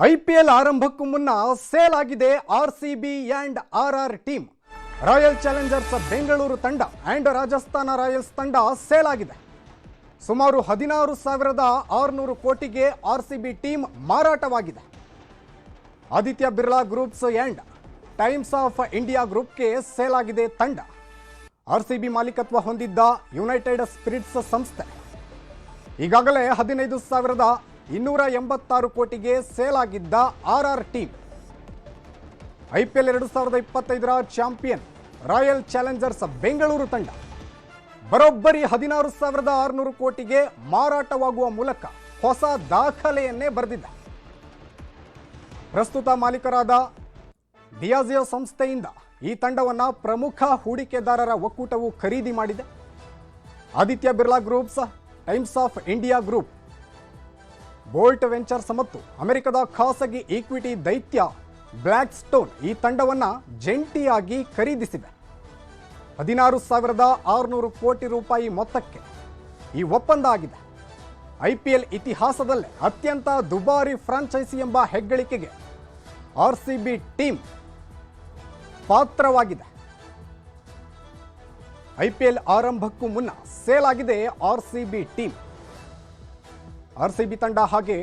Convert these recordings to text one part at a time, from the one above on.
IPL ಆರಂಭಕ್ಕೂ ಮುನ್ನ sale ಆಗಿದೆ RCB and RR team. Royal Challengers Bengaluru ತಂಡ ಅಂಡ್ ರಾಜಸ್ಥಾನ ರಾಯಲ್ಸ್ ತಂಡ ಸೇಲ್ ಆಗಿದೆ. ಸುಮಾರು 16,600 ಕೋಟಿಗೆ ಆರ್ಸಿಬಿ ಟೀಮ್ ಮಾರಾಟವಾಗಿದೆ. Aditya Birla groups and Times of India ಗ್ರೂಪ್ಗೆ ಸೇಲ್ ಆಗಿದೆ ತಂಡ. ಆರ್ಸಿಬಿ ಮಾಲೀಕತ್ವ ಹೊಂದಿದ್ದ ಯುನೈಟೆಡ್ ಸ್ಪಿರಿಟ್ಸ್ ಸಂಸ್ಥೆ ಈಗಾಗಲೇ 15,286 ಕೋಟಿಗೆ ಸೇಲ್ ಆಗಿದ್ದ ಆರ್ಆರ್ ಟೀಮ್. ಐಪಿಎಲ್ 2025ರ ಚಾಂಪಿಯನ್ ರಾಯಲ್ ಚಾಲೆಂಜರ್ಸ್ ಬೆಂಗಳೂರು ತಂಡ ಬರೋಬ್ಬರಿ 16,600 ಕೋಟಿಗೆ ಮಾರಾಟವಾಗುವ ಮೂಲಕ ಹೊಸ ದಾಖಲೆಯನ್ನೇ ಬರೆದಿದೆ. ಪ್ರಸ್ತುತ ಮಾಲೀಕರಾದ ಡಿಯಾಜಿಯೋ ಸಂಸ್ಥೆಯಿಂದ ಈ ತಂಡವನ್ನು ಪ್ರಮುಖ ಹೂಡಿಕೆದಾರರ ಒಕ್ಕೂಟವು ಖರೀದಿ ಮಾಡಿದೆ. Aditya Birla groups, times of India group, bolt ventures ಮತ್ತು ಅಮೆರಿಕದ ಖಾಸಗಿ ಈಕ್ವಿಟಿ ದೈತ್ಯ ಬ್ಲ್ಯಾಕ್ ಸ್ಟೋನ್ ಈ ತಂಡವನ್ನು ಜಂಟಿಯಾಗಿ ಖರೀದಿಸಿವೆ. 16,600 ಕೋಟಿ ರೂಪಾಯಿ ಮೊತ್ತಕ್ಕೆ ಈ ಒಪ್ಪಂದ ಆಗಿದೆ. ಐಪಿಎಲ್ ಇತಿಹಾಸದಲ್ಲೇ ಅತ್ಯಂತ ದುಬಾರಿ ಫ್ರಾಂಚೈಸಿ ಎಂಬ ಹೆಗ್ಗಳಿಕೆಗೆ ಆರ್ಸಿಬಿ ಟೀಮ್ ಪಾತ್ರವಾಗಿದೆ. ಐಪಿಎಲ್ ಆರಂಭಕ್ಕೂ ಮುನ್ನ ಸೇಲ್ ಆಗಿದೆ ಆರ್ಸಿಬಿ ಟೀಮ್. ಆರ್ಸಿಬಿ ತಂಡ ಹಾಗೆ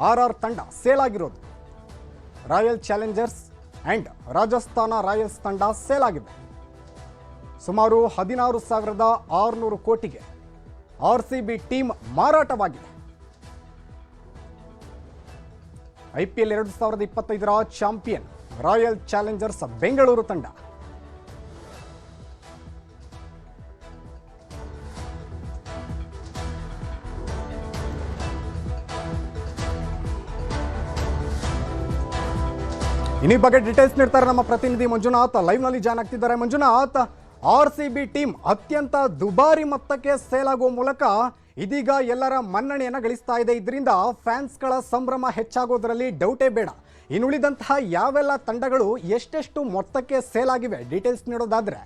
ಆರ್ಆರ್ ತಂಡ ಸೇಲ್ ಆಗಿರೋದು. Royal Challengers and Rajasthan Royals ತಂಡ ಸೇಲ್ ಆಗಿದೆ. ಸುಮಾರು 16,600 ಕೋಟಿಗೆ ಆರ್ಸಿಬಿ ಟೀಮ್ ಮಾರಾಟವಾಗಿದೆ. ಐಪಿಎಲ್ 2025ರ ಚಾಂಪಿಯನ್ ರಾಯಲ್ ಚಾಲೆಂಜರ್ಸ್ ಬೆಂಗಳೂರು ತಂಡ. ಇನ್ನೀ ಬಗ್ಗೆ ಡೀಟೇಲ್ಸ್ ನೀಡ್ತಾರೆ ನಮ್ಮ ಪ್ರತಿನಿಧಿ ಮಂಜುನಾಥ್, ಲೈವ್ ನಲ್ಲಿ ಜಾಯ್ನ್ ಆಗ್ತಿದ್ದಾರೆ. ಮಂಜುನಾಥ್, ಆರ್ಸಿಬಿ ಟೀಮ್ ಅತ್ಯಂತ ದುಬಾರಿ ಮೊತ್ತಕ್ಕೆ ಸೇಲ್ ಆಗುವ ಮೂಲಕ ಇದೀಗ ಎಲ್ಲರ ಮನ್ನಣೆಯನ್ನು ಗಳಿಸ್ತಾ ಇದೆ. ಇದರಿಂದ ಫ್ಯಾನ್ಸ್ಗಳ ಸಂಭ್ರಮ ಹೆಚ್ಚಾಗೋದ್ರಲ್ಲಿ ಡೌಟೇ ಬೇಡ. ಇನ್ನುಳಿದಂತಹ ಯಾವೆಲ್ಲ ತಂಡಗಳು ಎಷ್ಟೆಷ್ಟು ಮೊತ್ತಕ್ಕೆ ಸೇಲ್ ಆಗಿವೆ, ಡೀಟೇಲ್ಸ್ ನೀಡೋದಾದ್ರೆ?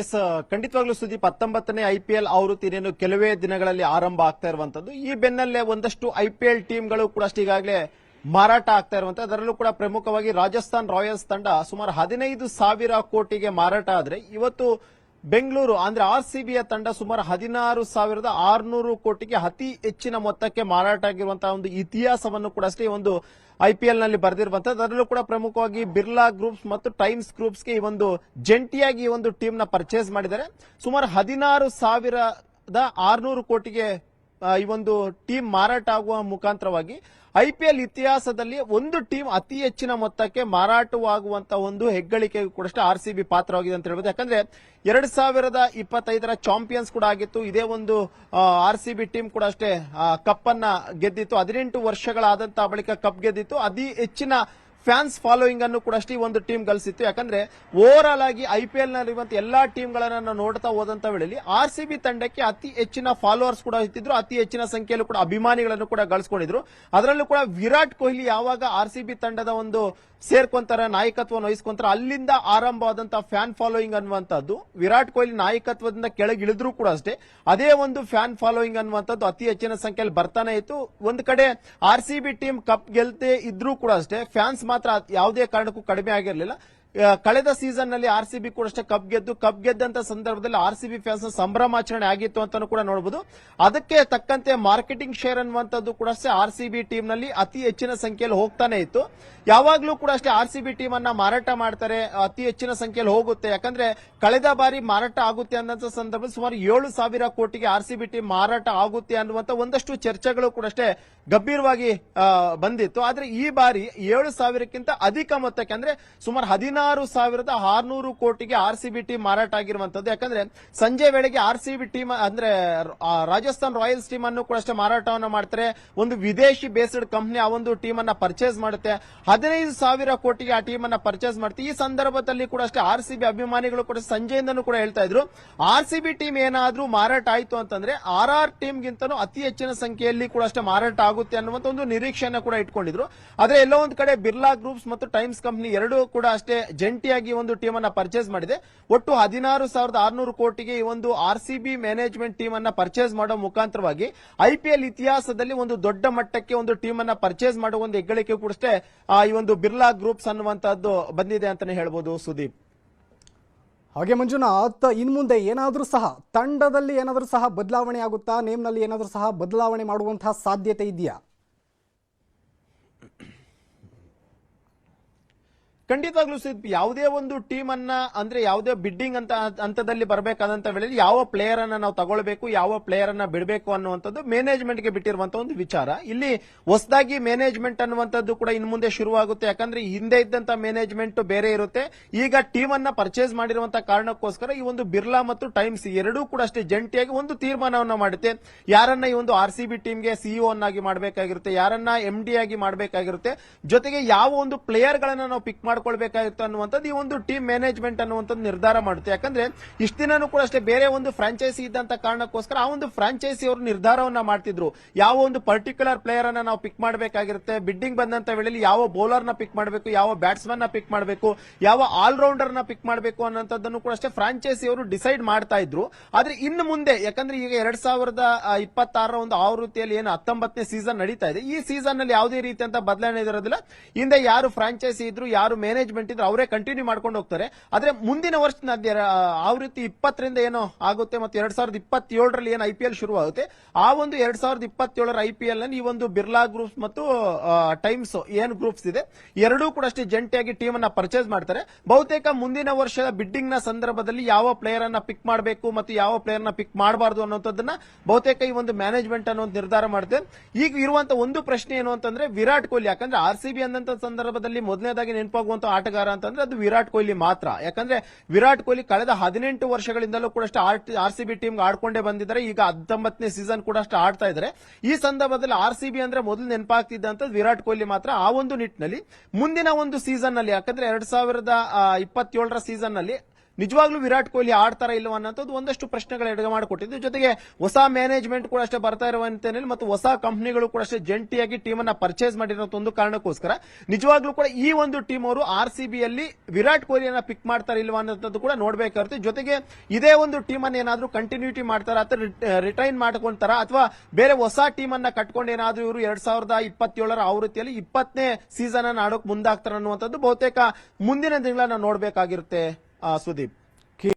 ಎಸ್, ಖಂಡಿತವಾಗ್ಲೂ ಸುದೀಪ್, 19ನೇ ಐಪಿಎಲ್ ಆವೃತ್ತಿ ಇನ್ನೇನು ಕೆಲವೇ ದಿನಗಳಲ್ಲಿ ಆರಂಭ ಆಗ್ತಾ ಇರುವಂತದ್ದು. ಈ ಬೆನ್ನಲ್ಲೇ ಒಂದಷ್ಟು ಐಪಿಎಲ್ ಟೀಮ್ಗಳು ಕೂಡ ಈಗಾಗಲೇ ಮಾರಾಟ ಆಗ್ತಾ ಇರುವಂತದ್ದು. ಅದರಲ್ಲೂ ಕೂಡ ಪ್ರಮುಖವಾಗಿ ರಾಜಸ್ಥಾನ್ ರಾಯಲ್ಸ್ ತಂಡ ಸುಮಾರು 15,000 ಕೋಟಿಗೆ ಮಾರಾಟ ಆದ್ರೆ, ಇವತ್ತು ಬೆಂಗಳೂರು ಅಂದ್ರೆ ಆರ್ಸಿಬಿಯ ತಂಡ ಸುಮಾರು 16,600 ಕೋಟಿಗೆ ಅತಿ ಹೆಚ್ಚಿನ ಮೊತ್ತಕ್ಕೆ ಮಾರಾಟ ಆಗಿರುವಂತಹ ಒಂದು ಇತಿಹಾಸವನ್ನು ಕೂಡ ಅಷ್ಟೇ ಒಂದು ಐಪಿಎಲ್ ನಲ್ಲಿ ಬರೆದಿರುವಂತದ್ದು. ಅದರಲ್ಲೂ ಕೂಡ ಪ್ರಮುಖವಾಗಿ ಬಿರ್ಲಾ ಗ್ರೂಪ್ಸ್ ಮತ್ತು ಟೈಮ್ಸ್ ಗ್ರೂಪ್ಸ್ಗೆ ಈ ಒಂದು ಜಂಟಿಯಾಗಿ ಈ ಒಂದು ಟೀಮ್ ನ ಪರ್ಚೇಸ್ ಮಾಡಿದ್ದಾರೆ. ಸುಮಾರು 16,600 ಕೋಟಿಗೆ ಈ ಒಂದು ಟೀಮ್ ಮಾರಾಟ ಆಗುವ ಮುಖಾಂತರವಾಗಿ ಐಪಿಎಲ್ ಇತಿಹಾಸದಲ್ಲಿ ಒಂದು ಟೀಮ್ ಅತಿ ಹೆಚ್ಚಿನ ಮೊತ್ತಕ್ಕೆ ಮಾರಾಟವಾಗುವಂತಹ ಒಂದು ಹೆಗ್ಗಳಿಕೆಗೂ ಕೂಡ ಆರ್ಸಿಬಿ ಪಾತ್ರವಾಗಿದೆ ಅಂತ ಹೇಳ್ಬೋದು. ಯಾಕಂದ್ರೆ 2025ರ ಚಾಂಪಿಯನ್ಸ್ ಕೂಡ ಆಗಿತ್ತು. ಇದೇ ಒಂದು ಆರ್ಸಿಬಿ ಟೀಮ್ ಕೂಡ ಅಷ್ಟೇ ಕಪ್ ಅನ್ನ ಗೆದ್ದಿತ್ತು. 18 ವರ್ಷಗಳಾದಂತಹ ಬಳಿಕ ಕಪ್ ಗೆದ್ದಿತ್ತು. ಅತಿ ಹೆಚ್ಚಿನ ಫ್ಯಾನ್ಸ್ ಫಾಲೋಯಿಂಗ್ ಅನ್ನು ಕೂಡ ಅಷ್ಟೇ ಒಂದು ಟೀಮ್ ಗಳಿಸಿತ್ತು. ಯಾಕಂದ್ರೆ ಓವರ್ ಆಲ್ ಆಗಿ ಐಪಿಎಲ್ ನಲ್ಲಿರುವಂತಹ ಎಲ್ಲಾ ಟೀಮ್ ಗಳನ್ನ ನೋಡ್ತಾ ಹೋದಂತ ವೇಳೆಯಲ್ಲಿ ಆರ್ಸಿಬಿ ತಂಡಕ್ಕೆ ಅತಿ ಹೆಚ್ಚಿನ ಫಾಲೋವರ್ಸ್ ಕೂಡ ಇತ್ತಿದ್ರು, ಅತಿ ಹೆಚ್ಚಿನ ಸಂಖ್ಯೆಯಲ್ಲೂ ಕೂಡ ಅಭಿಮಾನಿಗಳನ್ನು ಕೂಡ ಗಳಿಸಿಕೊಂಡಿದ್ರು. ಅದರಲ್ಲೂ ಕೂಡ ವಿರಾಟ್ ಕೊಹ್ಲಿ ಯಾವಾಗ ಆರ್ಸಿಬಿ ತಂಡದ ಒಂದು ಸೇರ್ಕೊಂತಾರ, ನಾಯಕತ್ವವನ್ನು ವಹಿಸ್ಕೊಂತಾರ, ಅಲ್ಲಿಂದ ಆರಂಭವಾದಂತಹ ಫ್ಯಾನ್ ಫಾಲೋಯಿಂಗ್ ಅನ್ನುವಂಥದ್ದು ವಿರಾಟ್ ಕೊಹ್ಲಿ ನಾಯಕತ್ವದಿಂದ ಕೆಳಗಿಳಿದ್ರು ಕೂಡ ಅಷ್ಟೇ ಅದೇ ಒಂದು ಫ್ಯಾನ್ ಫಾಲೋಯಿಂಗ್ ಅನ್ನುವಂಥದ್ದು ಅತಿ ಹೆಚ್ಚಿನ ಸಂಖ್ಯೆಯಲ್ಲಿ ಬರ್ತಾನೆ ಇತ್ತು. ಒಂದು ಕಡೆ ಆರ್ಸಿಬಿ ಟೀಮ್ ಕಪ್ ಗೆಲ್ತೆ ಇದ್ರೂ ಕೂಡ ಅಷ್ಟೇ ಫ್ಯಾನ್ಸ್ ಮಾತ್ರ ಯಾವುದೇ ಕಾರಣಕ್ಕೂ ಕಡಿಮೆ ಆಗಿರಲಿಲ್ಲ. ಕಳೆದ ಸೀಸನ್ ನಲ್ಲಿ ಆರ್ಸಿಬಿ ಕೂಡ ಅಷ್ಟೇ ಕಪ್ ಗೆದ್ದಂತ ಸಂದರ್ಭದಲ್ಲಿ ಆರ್ಸಿಬಿ ಫ್ಯಾನ್ಸ್ ಸಂಭ್ರಮಾಚರಣೆ ಆಗಿತ್ತು ಅಂತಾನು ಕೂಡ ನೋಡಬಹುದು. ಅದಕ್ಕೆ ತಕ್ಕಂತೆ ಮಾರ್ಕೆಟಿಂಗ್ ಶೇರ್ ಅನ್ನುವಂಥದ್ದು ಕೂಡ ಅಷ್ಟೇ ಆರ್ಸಿಬಿ ಟೀಮ್ ನಲ್ಲಿ ಅತಿ ಹೆಚ್ಚಿನ ಸಂಖ್ಯೆಯಲ್ಲಿ ಹೋಗ್ತಾನೆ ಇತ್ತು. ಯಾವಾಗ್ಲೂ ಕೂಡ ಅಷ್ಟೇ ಆರ್ಸಿಬಿ ಟೀಮ್ ಅನ್ನ ಮಾರಾಟ ಮಾಡ್ತಾರೆ, ಅತಿ ಹೆಚ್ಚಿನ ಸಂಖ್ಯೆಯಲ್ಲಿ ಹೋಗುತ್ತೆ. ಯಾಕಂದ್ರೆ ಕಳೆದ ಬಾರಿ ಮಾರಾಟ ಆಗುತ್ತೆ ಅನ್ನೋ ಸಂದರ್ಭದಲ್ಲಿ ಸುಮಾರು 7,000 ಕೋಟಿಗೆ ಆರ್ಸಿಬಿ ಟೀಮ್ ಮಾರಾಟ ಆಗುತ್ತೆ ಅನ್ನುವಂತ ಒಂದಷ್ಟು ಚರ್ಚೆಗಳು ಕೂಡ ಅಷ್ಟೇ ಗಂಭೀರವಾಗಿ ಬಂದಿತ್ತು. ಆದ್ರೆ ಈ ಬಾರಿ 7,000ಕ್ಕಿಂತ ಅಧಿಕ ಮೊತ್ತಕ್ಕೆ ಅಂದ್ರೆ ಸುಮಾರು 16,600 ಕೋಟಿಗೆ ಆರ್ಸಿಬಿ ಟೀಮ್ ಮಾರಾಟ ಆಗಿರುವಂತದ್ದು. ಯಾಕಂದ್ರೆ ಸಂಜೆ ವೇಳೆಗೆ ಆರ್ಸಿಬಿ ಟೀಮ್ ಅಂದ್ರೆ ರಾಜಸ್ಥಾನ್ ರಾಯಲ್ಸ್ ಟೀಮ್ ಅನ್ನು ಕೂಡ ಅಷ್ಟೇ ಮಾರಾಟವನ್ನ ಮಾಡ್ತಾರೆ. ಒಂದು ವಿದೇಶಿ ಬೇಸ್ಡ್ ಕಂಪನಿ ಆ ಒಂದು ಟೀಮ್ ಅನ್ನ ಪರ್ಚೇಸ್ ಮಾಡುತ್ತೆ. 15,000 ಕೋಟಿಗೆ ಆ ಟೀಮ್ ಅನ್ನ ಪರ್ಚೇಸ್ ಮಾಡುತ್ತೆ. ಈ ಸಂದರ್ಭದಲ್ಲಿ ಕೂಡ ಅಷ್ಟೇ ಆರ್ಸಿಬಿ ಅಭಿಮಾನಿಗಳು ಕೂಡ ಸಂಜೆಯಿಂದನೂ ಕೂಡ ಹೇಳ್ತಾ ಇದ್ರು, ಆರ್ಸಿಬಿ ಟೀಮ್ ಏನಾದ್ರೂ ಮಾರಾಟ ಆಯ್ತು ಅಂತಂದ್ರೆ ಆರ್ಆರ್ ಟೀಮ್ ಗಿಂತನೂ ಅತಿ ಹೆಚ್ಚಿನ ಸಂಖ್ಯೆಯಲ್ಲಿ ಕೂಡ ಅಷ್ಟೇ ಮಾರಾಟ ಆಗುತ್ತೆ ಅನ್ನುವಂತ ಒಂದು ನಿರೀಕ್ಷೆಯನ್ನ ಕೂಡ ಇಟ್ಕೊಂಡಿದ್ರು. ಆದ್ರೆ ಎಲ್ಲೋ ಒಂದು ಕಡೆ ಬಿರ್ಲಾ ಗ್ರೂಪ್ಸ್ ಮತ್ತು ಟೈಮ್ಸ್ ಕಂಪನಿ ಎರಡೂ ಕೂಡ ಅಷ್ಟೇ ಜಂಟಿಯಾಗಿ ಒಂದು ಟೀಮ್ ಅನ್ನ ಪರ್ಚೇಸ್ ಮಾಡಿದೆ. ಒಟ್ಟು 16,600 ಕೋಟಿಗೆ ಈ ಒಂದು ಆರ್ಸಿಬಿ ಮ್ಯಾನೇಜ್ಮೆಂಟ್ ಟೀಮ್ ಅನ್ನ ಪರ್ಚೇಸ್ ಮಾಡೋ ಮುಖಾಂತರವಾಗಿ ಐಪಿಎಲ್ ಇತಿಹಾಸದಲ್ಲಿ ಒಂದು ದೊಡ್ಡ ಮಟ್ಟಕ್ಕೆ ಒಂದು ಟೀಮ್ ಅನ್ನ ಪರ್ಚೇಸ್ ಮಾಡುವ ಒಂದು ಹೆಗ್ಗಳಿಕೆ ಕೂಡ ಈ ಒಂದು ಬಿರ್ಲಾ ಗ್ರೂಪ್ಸ್ ಅನ್ನುವಂತಹದ್ದು ಬಂದಿದೆ ಅಂತಾನೆ ಹೇಳ್ಬೋದು ಸುದೀಪ್. ಹಾಗೆ ಮಂಜುನಾಥ್, ಇನ್ನು ಮುಂದೆ ಏನಾದರೂ ಸಹ ತಂಡದಲ್ಲಿ ಏನಾದರೂ ಸಹ ಬದಲಾವಣೆ ಆಗುತ್ತಾ? ನೇಮ್ನಲ್ಲಿ ಏನಾದರೂ ಸಹ ಬದಲಾವಣೆ ಮಾಡುವಂತಹ ಸಾಧ್ಯತೆ ಇದೆಯಾ? ಖಂಡಿತವಾಗ್ಲೂ ಸುದೀಪ್, ಯಾವುದೇ ಒಂದು ಟೀಮ್ ಅನ್ನ ಅಂದ್ರೆ ಯಾವುದೇ ಬಿಡ್ಡಿಂಗ್ ಅಂತ ಹಂತದಲ್ಲಿ ಬರಬೇಕಾದಂತ ವೇಳೆಯಲ್ಲಿ ಯಾವ ಪ್ಲೇಯರ್ ಅನ್ನ ನಾವು ತಗೊಳ್ಬೇಕು, ಯಾವ ಪ್ಲೇಯರ್ ಅನ್ನ ಬಿಡಬೇಕು ಅನ್ನುವಂಥದ್ದು ಮ್ಯಾನೇಜ್ಮೆಂಟ್ ಗೆ ಬಿಟ್ಟಿರುವಂತಹ ಒಂದು ವಿಚಾರ. ಇಲ್ಲಿ ಹೊಸದಾಗಿ ಮ್ಯಾನೇಜ್ಮೆಂಟ್ ಅನ್ನುವಂಥದ್ದು ಕೂಡ ಇನ್ನು ಮುಂದೆ ಶುರುವಾಗುತ್ತೆ. ಯಾಕಂದ್ರೆ ಹಿಂದೆ ಇದ್ದಂತ ಮ್ಯಾನೇಜ್ಮೆಂಟ್ ಬೇರೆ ಇರುತ್ತೆ. ಈಗ ಟೀಮ್ ಅನ್ನ ಪರ್ಚೇಸ್ ಮಾಡಿರುವಂತಹ ಕಾರಣಕ್ಕೋಸ್ಕರ ಈ ಒಂದು ಬಿರ್ಲಾ ಮತ್ತು ಟೈಮ್ಸ್ ಎರಡೂ ಕೂಡ ಅಷ್ಟೇ ಜಂಟಿಯಾಗಿ ಒಂದು ತೀರ್ಮಾನವನ್ನ ಮಾಡುತ್ತೆ. ಯಾರನ್ನ ಈ ಒಂದು ಆರ್ಸಿಬಿ ಟೀಮ್ಗೆ ಸಿಇಒ ಅನ್ನಾಗಿ ಮಾಡಬೇಕಾಗಿರುತ್ತೆ, ಯಾರನ್ನ ಎಂಡಿ ಆಗಿ ಮಾಡಬೇಕಾಗಿರುತ್ತೆ, ಜೊತೆಗೆ ಯಾವ ಒಂದು ಪ್ಲೇಯರ್ ಗಳನ್ನ ನಾವು ಪಿಕ್ ಮಾಡ್ಕೊಳ್ಬೇಕಾಗಿತ್ತು ಅನ್ನುವಂಥದ್ದು ಈ ಒಂದು ಟೀಮ್ ಮ್ಯಾನೇಜ್ಮೆಂಟ್ ಅನ್ನುವಂಥದ್ದು ನಿರ್ಧಾರ ಮಾಡುತ್ತೆ. ಯಾಕಂದ್ರೆ ಇಷ್ಟ ದಿನನೂ ಕೂಡ ಅಷ್ಟೇ ಬೇರೆ ಒಂದು ಫ್ರಾಂಚೈಸಿ ಇದ್ದಂತ ಕಾರಣಕ್ಕೋಸ್ಕರ ಆ ಒಂದು ಫ್ರಾಂಚೈಸಿ ಅವರು ನಿರ್ಧಾರವನ್ನ ಮಾಡ್ತಿದ್ರು. ಯಾವ ಒಂದು ಪರ್ಟಿಕ್ಯುಲರ್ ಪ್ಲೇಯರ್ ಅನ್ನ ನಾವು ಪಿಕ್ ಮಾಡಬೇಕಾಗಿರುತ್ತೆ, ಬಿಡ್ಡಿಂಗ್ ಬಂದಂತ ವೇಳೆಯಲ್ಲಿ ಯಾವ ಬೌಲರ್ ನ ಪಿಕ್ ಮಾಡಬೇಕು, ಯಾವ ಬ್ಯಾಟ್ಸ್ಮನ್ ನ ಪಿಕ್ ಮಾಡಬೇಕು, ಯಾವ ಆಲ್ರೌಂಡರ್ ನ ಪಿಕ್ ಮಾಡಬೇಕು ಅನ್ನೋಂಥದ್ದನ್ನು ಕೂಡ ಅಷ್ಟೇ ಫ್ರಾಂಚೈಸಿ ಅವರು ಡಿಸೈಡ್ ಮಾಡ್ತಾ ಇದ್ರು. ಆದ್ರೆ ಇನ್ನು ಮುಂದೆ ಯಾಕಂದ್ರೆ ಈಗ 2026 ಒಂದು ಆವೃತ್ತಿಯಲ್ಲಿ ಏನು 19ನೇ ಸೀಸನ್ ನಡೀತಾ ಇದೆ, ಈ ಸೀಸನ್ ನಲ್ಲಿ ಯಾವುದೇ ರೀತಿಯಂತ ಬದಲಾವಣೆ ಇರೋದಿಲ್ಲ. ಹಿಂದೆ ಯಾರು ಫ್ರಾಂಚೈಸಿ ಇದ್ರು, ಯಾರು ಮ್ಯಾನೇಜ್ಮೆಂಟ್ ಇದ್ರು ಅವರೇ ಕಂಟಿನ್ಯೂ ಮಾಡ್ಕೊಂಡು ಹೋಗ್ತಾರೆ. ಆದ್ರೆ ಮುಂದಿನ ವರ್ಷ ಆವೃತ್ತಿ 20ರಿಂದ ಏನೋ ಆಗುತ್ತೆ ಮತ್ತು 2027ರಲ್ಲಿ ಏನು ಐಪಿಎಲ್ ಶುರುವಾಗುತ್ತೆ, ಆ ಒಂದು 2027ರ ಐಪಿಎಲ್ ನಲ್ಲಿ ಈ ಒಂದು ಬಿರ್ಲಾ ಗ್ರೂಪ್ಸ್ ಮತ್ತು ಟೈಮ್ಸ್ ಏನು ಗ್ರೂಪ್ಸ್ ಇದೆ ಎರಡೂ ಕೂಡ ಅಷ್ಟೇ ಜಂಟಿಯಾಗಿ ಟೀಮ್ ಅನ್ನ ಪರ್ಚೇಸ್ ಮಾಡ್ತಾರೆ. ಬಹುತೇಕ ಮುಂದಿನ ವರ್ಷದ ಬಿಡ್ಡಿಂಗ್ ನ ಸಂದರ್ಭದಲ್ಲಿ ಯಾವ ಪ್ಲೇಯರ್ ಅನ್ನ ಪಿಕ್ ಮಾಡಬೇಕು ಮತ್ತು ಯಾವ ಪ್ಲೇಯರ್ ನ ಪಿಕ್ ಮಾಡಬಾರದು ಅನ್ನೋದನ್ನ ಬಹುತೇಕ ಈ ಒಂದು ಮ್ಯಾನೇಜ್ಮೆಂಟ್ ಅನ್ನೋ ನಿರ್ಧಾರ ಮಾಡುತ್ತೆ. ಈಗ ಇರುವಂತ ಒಂದು ಪ್ರಶ್ನೆ ಏನು ಅಂತಂದ್ರೆ ವಿರಾಟ್ ಕೊಹ್ಲಿ. ಯಾಕಂದ್ರೆ ಆರ್ಸಿಬಿ ಅನ್ನಂತ ಸಂದರ್ಭದಲ್ಲಿ ಮೊದಲನೇದಾಗಿ ನೆನಪಾಗುವಂತ ಆಟಗಾರ ಅಂತಂದ್ರೆ ಅದು ವಿರಾಟ್ ಕೊಹ್ಲಿ ಮಾತ್ರ. ಯಾಕಂದ್ರೆ ವಿರಾಟ್ ಕೊಹ್ಲಿ ಕಳೆದ 18 ವರ್ಷಗಳಿಂದಲೂ ಕೂಡ ಅಷ್ಟೇ ಆರ್ಸಿಬಿ ಟೀಮ್ ಆಡ್ಕೊಂಡೇ ಬಂದಿದ್ದಾರೆ. ಈಗ 19ನೇ ಸೀಸನ್ ಕೂಡ ಅಷ್ಟೇ ಆಡ್ತಾ ಇದ್ದಾರೆ. ಈ ಸಂದರ್ಭದಲ್ಲಿ ಆರ್ಸಿಬಿ ಅಂದ್ರೆ ಮೊದಲು ನೆನಪಾಗ್ತಿದ್ದಂತ ವಿರಾಟ್ ಕೊಹ್ಲಿ ಮಾತ್ರ. ಆ ಒಂದು ನಿಟ್ಟಿನಲ್ಲಿ ಮುಂದಿನ ಒಂದು ಸೀಸನ್ ನಲ್ಲಿ ಯಾಕಂದ್ರೆ 2027ರ ಸೀಸನ್ ನಲ್ಲಿ ನಿಜವಾಗ್ಲೂ ವಿರಾಟ್ ಕೊಹ್ಲಿ ಆಡ್ತಾರ ಇಲ್ಲವ ಅನ್ನೋದು ಒಂದಷ್ಟು ಪ್ರಶ್ನೆಗಳು ಎಡಗ ಮಾಡಿಕೊಟ್ಟಿದ್ದು. ಜೊತೆಗೆ ಹೊಸ ಮ್ಯಾನೇಜ್ಮೆಂಟ್ ಕೂಡ ಅಷ್ಟೇ ಬರ್ತಾ ಇರುವಂತ ಮತ್ತು ಹೊಸ ಕಂಪನಿಗಳು ಕೂಡ ಅಷ್ಟೇ ಜಂಟಿಯಾಗಿ ಟೀಮ್ ಅನ್ನ ಪರ್ಚೇಸ್ ಮಾಡಿರೋ ಒಂದು ಕಾರಣಕ್ಕೋಸ್ಕರ ನಿಜವಾಗ್ಲೂ ಕೂಡ ಈ ಒಂದು ಟೀಮ್ ಅವರು ಆರ್ಸಿಬಿಯಲ್ಲಿ ವಿರಾಟ್ ಕೊಹ್ಲಿಯನ್ನ ಪಿಕ್ ಮಾಡ್ತಾರೆ ಇಲ್ವಾ ಅನ್ನೋದು ಕೂಡ ನೋಡಬೇಕಾಗುತ್ತೆ. ಜೊತೆಗೆ ಇದೇ ಒಂದು ಟೀಮ್ ಅನ್ನ ಏನಾದ್ರೂ ಕಂಟಿನ್ಯೂಟಿ ಮಾಡ್ತಾರ ಅಥವಾ ರಿಟೈನ್ ಮಾಡ್ಕೊಂತಾರ ಅಥವಾ ಬೇರೆ ಹೊಸ ಟೀಮ್ ಅನ್ನ ಕಟ್ಕೊಂಡು ಏನಾದ್ರೂ ಇವರು 2027ರ ಆವೃತ್ತಿಯಲ್ಲಿ 20ನೇ ಸೀಸನ್ ಅನ್ನ ಆಡೋಕೆ ಮುಂದಾಗ್ತಾರ ಅನ್ನುವಂಥದ್ದು ಬಹುತೇಕ ಮುಂದಿನ ತಿಂಗಳ ನಾವು ನೋಡಬೇಕಾಗಿರುತ್ತೆ ಸುದೀಪ್.